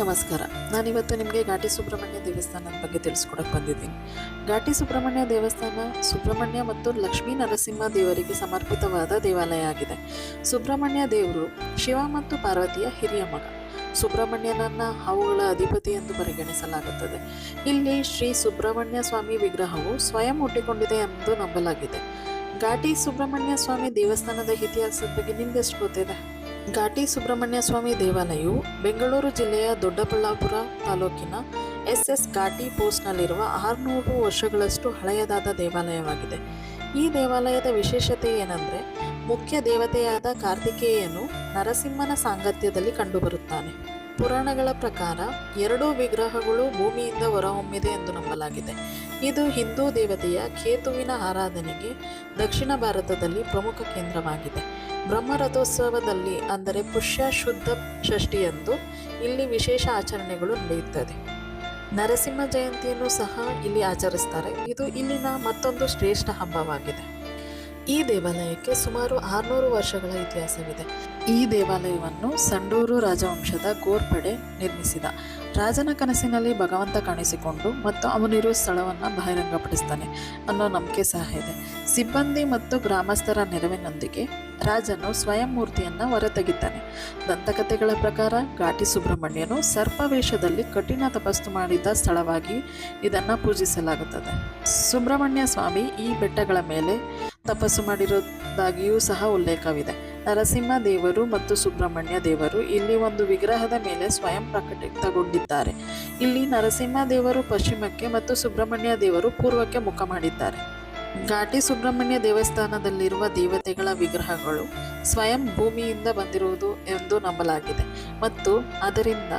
ನಮಸ್ಕಾರ. ನಾನಿವತ್ತು ನಿಮಗೆ ಘಾಟಿ ಸುಬ್ರಹ್ಮಣ್ಯ ದೇವಸ್ಥಾನದ ಬಗ್ಗೆ ತಿಳಿಸ್ಕೊಡಕ್ಕೆ ಬಂದಿದ್ದೀನಿ. ಘಾಟಿ ಸುಬ್ರಹ್ಮಣ್ಯ ದೇವಸ್ಥಾನ ಸುಬ್ರಹ್ಮಣ್ಯ ಮತ್ತು ಲಕ್ಷ್ಮೀ ನರಸಿಂಹ ದೇವರಿಗೆ ಸಮರ್ಪಿತವಾದ ದೇವಾಲಯ ಆಗಿದೆ. ಸುಬ್ರಹ್ಮಣ್ಯ ದೇವರು ಶಿವ ಮತ್ತು ಪಾರ್ವತಿಯ ಹಿರಿಯ ಮಗ. ಸುಬ್ರಹ್ಮಣ್ಯನನ್ನ ಹಾವುಗಳ ಅಧಿಪತಿ ಎಂದು ಪರಿಗಣಿಸಲಾಗುತ್ತದೆ. ಇಲ್ಲಿ ಶ್ರೀ ಸುಬ್ರಹ್ಮಣ್ಯ ಸ್ವಾಮಿ ವಿಗ್ರಹವು ಸ್ವಯಂ ಹುಟ್ಟಿಕೊಂಡಿದೆ ಎಂದು ನಂಬಲಾಗಿದೆ. ಘಾಟಿ ಸುಬ್ರಹ್ಮಣ್ಯ ಸ್ವಾಮಿ ದೇವಸ್ಥಾನದ ಇತಿಹಾಸದ ಬಗ್ಗೆ ನಿಮ್ಗೆ ಎಷ್ಟು ಗೊತ್ತಿದೆ? ಘಾಟಿ ಸುಬ್ರಹ್ಮಣ್ಯ ಸ್ವಾಮಿ ದೇವಾಲಯವು ಬೆಂಗಳೂರು ಜಿಲ್ಲೆಯ ದೊಡ್ಡಬಳ್ಳಾಪುರ ತಾಲೂಕಿನ ಎಸ್ ಘಾಟಿ ಪೋಸ್ಟ್ನಲ್ಲಿರುವ 600 ವರ್ಷಗಳಷ್ಟು ಹಳೆಯದಾದ ದೇವಾಲಯವಾಗಿದೆ. ಈ ದೇವಾಲಯದ ವಿಶೇಷತೆ ಏನೆಂದರೆ, ಮುಖ್ಯ ದೇವತೆಯಾದ ಕಾರ್ತಿಕೇಯನು ನರಸಿಂಹನ ಸಾಂಗತ್ಯದಲ್ಲಿ ಕಂಡುಬರುತ್ತಾನೆ. ಪುರಾಣಗಳ ಪ್ರಕಾರ 2 ವಿಗ್ರಹಗಳು ಭೂಮಿಯಿಂದ ಹೊರಹೊಮ್ಮಿದೆ ಎಂದು ನಂಬಲಾಗಿದೆ. ಇದು ಹಿಂದೂ ದೇವತೆಯ ಕೇತುವಿನ ಆರಾಧನೆಗೆ ದಕ್ಷಿಣ ಭಾರತದಲ್ಲಿ ಪ್ರಮುಖ ಕೇಂದ್ರವಾಗಿದೆ. ಬ್ರಹ್ಮರಥೋತ್ಸವದಲ್ಲಿ ಅಂದರೆ ಪುಷ್ಯ ಶುದ್ಧ ಷಷ್ಠಿಯಂದು ಇಲ್ಲಿ ವಿಶೇಷ ಆಚರಣೆಗಳು ನಡೆಯುತ್ತದೆ. ನರಸಿಂಹ ಜಯಂತಿಯನ್ನು ಸಹ ಇಲ್ಲಿ ಆಚರಿಸ್ತಾರೆ. ಇದು ಇಲ್ಲಿನ ಮತ್ತೊಂದು ಶ್ರೇಷ್ಠ ಹಬ್ಬವಾಗಿದೆ. ಈ ದೇವಾಲಯಕ್ಕೆ ಸುಮಾರು 600 ವರ್ಷಗಳ ಇತಿಹಾಸವಿದೆ. ಈ ದೇವಾಲಯವನ್ನು ಸಂಡೂರು ರಾಜವಂಶದ ಗೋರ್ಪಡೆ ನಿರ್ಮಿಸಿದ. ರಾಜನ ಕನಸಿನಲ್ಲಿ ಭಗವಂತ ಕಾಣಿಸಿಕೊಂಡು ಮತ್ತು ಅವನಿರುವ ಸ್ಥಳವನ್ನು ಬಹಿರಂಗಪಡಿಸ್ತಾನೆ ಅನ್ನೋ ನಂಬಿಕೆ ಸಹ ಇದೆ. ಸಿಬ್ಬಂದಿ ಮತ್ತು ಗ್ರಾಮಸ್ಥರ ನೆರವಿನೊಂದಿಗೆ ರಾಜನು ಸ್ವಯಂ ಮೂರ್ತಿಯನ್ನು ಹೊರತೆಗಿತಾನೆ. ದಂತಕಥೆಗಳ ಪ್ರಕಾರ ಘಾಟಿ ಸುಬ್ರಹ್ಮಣ್ಯನು ಸರ್ಪವೇಷದಲ್ಲಿ ಕಠಿಣ ತಪಸ್ಸು ಮಾಡಿದ ಸ್ಥಳವಾಗಿ ಇದನ್ನು ಪೂಜಿಸಲಾಗುತ್ತದೆ. ಸುಬ್ರಹ್ಮಣ್ಯ ಸ್ವಾಮಿ ಈ ಬೆಟ್ಟಗಳ ಮೇಲೆ ತಪಸ್ಸು ಮಾಡಿರೋದಾಗಿಯೂ ಸಹ ಉಲ್ಲೇಖವಿದೆ. ನರಸಿಂಹ ದೇವರು ಮತ್ತು ಸುಬ್ರಹ್ಮಣ್ಯ ದೇವರು ಇಲ್ಲಿ ಒಂದು ವಿಗ್ರಹದ ಮೇಲೆ ಸ್ವಯಂ ಪ್ರಕಟಿತಗೊಂಡಿದ್ದಾರೆ. ಇಲ್ಲಿ ನರಸಿಂಹ ದೇವರು ಪಶ್ಚಿಮಕ್ಕೆ ಮತ್ತು ಸುಬ್ರಹ್ಮಣ್ಯ ದೇವರು ಪೂರ್ವಕ್ಕೆ ಮುಖ ಮಾಡಿದ್ದಾರೆ. ಘಾಟಿ ಸುಬ್ರಹ್ಮಣ್ಯ ದೇವಸ್ಥಾನದಲ್ಲಿರುವ ದೇವತೆಗಳ ವಿಗ್ರಹಗಳು ಸ್ವಯಂ ಭೂಮಿಯಿಂದ ಬಂದಿರುವುದು ಎಂದು ನಂಬಲಾಗಿದೆ ಮತ್ತು ಅದರಿಂದ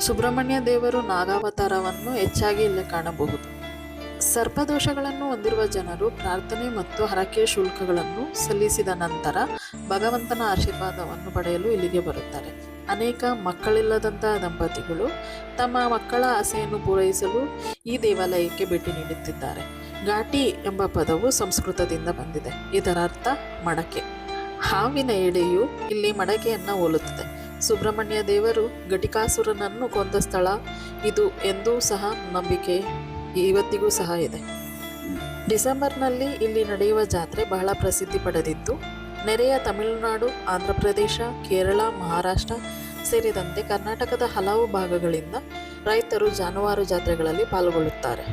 ಸುಬ್ರಹ್ಮಣ್ಯ ದೇವರು ನಾಗಾವತಾರವನ್ನು ಹೆಚ್ಚಾಗಿ ಇಲ್ಲಿ ಕಾಣಬಹುದು. ಸರ್ಪದೋಷಗಳನ್ನು ಹೊಂದಿರುವ ಜನರು ಪ್ರಾರ್ಥನೆ ಮತ್ತು ಹರಕೆ ಶುಲ್ಕಗಳನ್ನು ಸಲ್ಲಿಸಿದ ನಂತರ ಭಗವಂತನ ಆಶೀರ್ವಾದವನ್ನು ಪಡೆಯಲು ಇಲ್ಲಿಗೆ ಬರುತ್ತಾರೆ. ಅನೇಕ ಮಕ್ಕಳಿಲ್ಲದಂತಹ ದಂಪತಿಗಳು ತಮ್ಮ ಮಕ್ಕಳ ಆಸೆಯನ್ನು ಪೂರೈಸಲು ಈ ದೇವಾಲಯಕ್ಕೆ ಭೇಟಿ ನೀಡುತ್ತಿದ್ದಾರೆ. ಘಾಟಿ ಎಂಬ ಪದವು ಸಂಸ್ಕೃತದಿಂದ ಬಂದಿದೆ. ಇದರ ಅರ್ಥ ಮಡಕೆ. ಹಾವಿನ ಎಡೆಯು ಇಲ್ಲಿ ಮಡಕೆಯನ್ನು ಹೋಲುತ್ತದೆ. ಸುಬ್ರಹ್ಮಣ್ಯ ದೇವರು ಘಟಿಕಾಸುರನನ್ನು ಕೊಂದ ಸ್ಥಳ ಇದು ಎಂದೂ ಸಹ ನಂಬಿಕೆ ಇವತ್ತಿಗೂ ಸಹ ಇದೆ. ಡಿಸೆಂಬರ್ನಲ್ಲಿ ಇಲ್ಲಿ ನಡೆಯುವ ಜಾತ್ರೆ ಬಹಳ ಪ್ರಸಿದ್ಧಿ ಪಡೆದಿದ್ದು, ನೆರೆಯ ತಮಿಳುನಾಡು, ಆಂಧ್ರ ಪ್ರದೇಶ, ಕೇರಳ, ಮಹಾರಾಷ್ಟ್ರ ಸೇರಿದಂತೆ ಕರ್ನಾಟಕದ ಹಲವು ಭಾಗಗಳಿಂದ ರೈತರು ಜಾನುವಾರು ಜಾತ್ರೆಗಳಲ್ಲಿ ಪಾಲ್ಗೊಳ್ಳುತ್ತಾರೆ.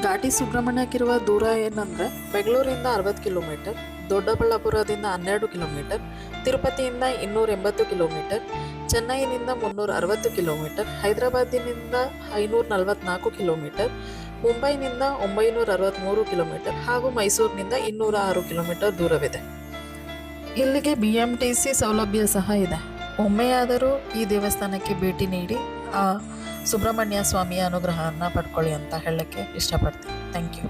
ಘಾಟಿ ಸುಬ್ರಹ್ಮಣ್ಯಕ್ಕಿರುವ ದೂರ ಏನಂದರೆ, ಬೆಂಗಳೂರಿಂದ 60 ಕಿಲೋಮೀಟರ್, ದೊಡ್ಡಬಳ್ಳಾಪುರದಿಂದ 12 ಕಿಲೋಮೀಟರ್, ತಿರುಪತಿಯಿಂದ 280 ಕಿಲೋಮೀಟರ್, ಚೆನ್ನೈನಿಂದ 360 ಕಿಲೋಮೀಟರ್, ಹೈದರಾಬಾದಿನಿಂದ 544 ಕಿಲೋಮೀಟರ್, ಮುಂಬೈನಿಂದ 963 ಕಿಲೋಮೀಟರ್ ಹಾಗೂ ಮೈಸೂರಿನಿಂದ 206 ಕಿಲೋಮೀಟರ್ ದೂರವಿದೆ. ಇಲ್ಲಿಗೆ BMTC ಸೌಲಭ್ಯ ಸಹ ಇದೆ. ಒಮ್ಮೆಯಾದರೂ ಈ ದೇವಸ್ಥಾನಕ್ಕೆ ಭೇಟಿ ನೀಡಿ ಆ ಸುಬ್ರಹ್ಮಣ್ಯ ಸ್ವಾಮಿಯ ಅನುಗ್ರಹವನ್ನು ಪಡ್ಕೊಳ್ಳಿ ಅಂತ ಹೇಳಕ್ಕೆ ಇಷ್ಟಪಡ್ತೀನಿ. Thank you.